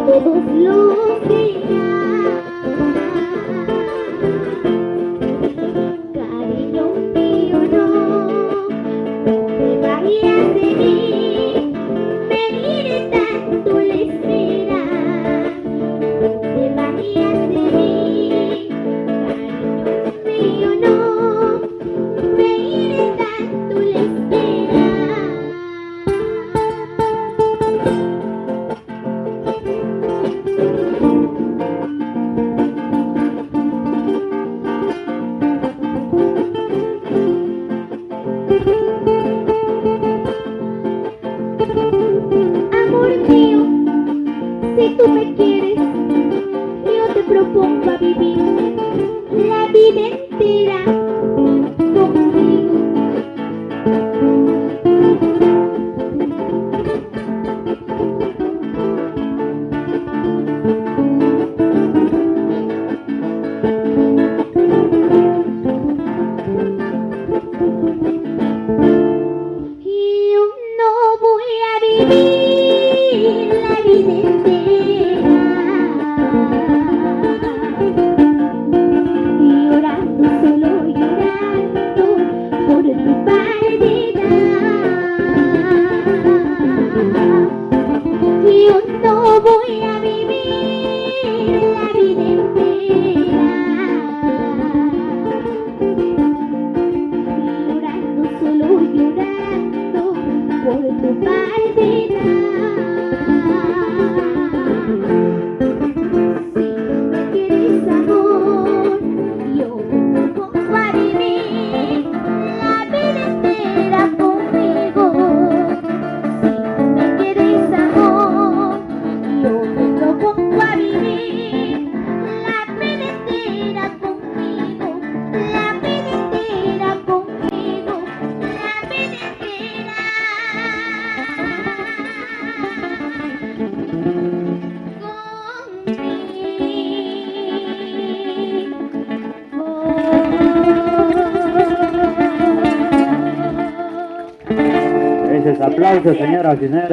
todos los días. Cariño mío, no te vayas de mí, me iré tanto la espera. No te vayas de mí, cariño mío, no me iré tanto la espera. Amor mío, si tú me quieres, yo te propongo a vivir la vida entera contigo. Yo no voy a vivir la vida entera llorando, solo llorando por tu partida. Yo no voy a vivir la vida entera llorando, solo llorando por tu partida. Si me quieres, amor, yo me propongo a vivir la vida entera conmigo. Si me quieres, amor, yo me propongo a vivir la vida entera conmigo, la vida entera conmigo, la vida entera Esos aplausos, señoras y señores.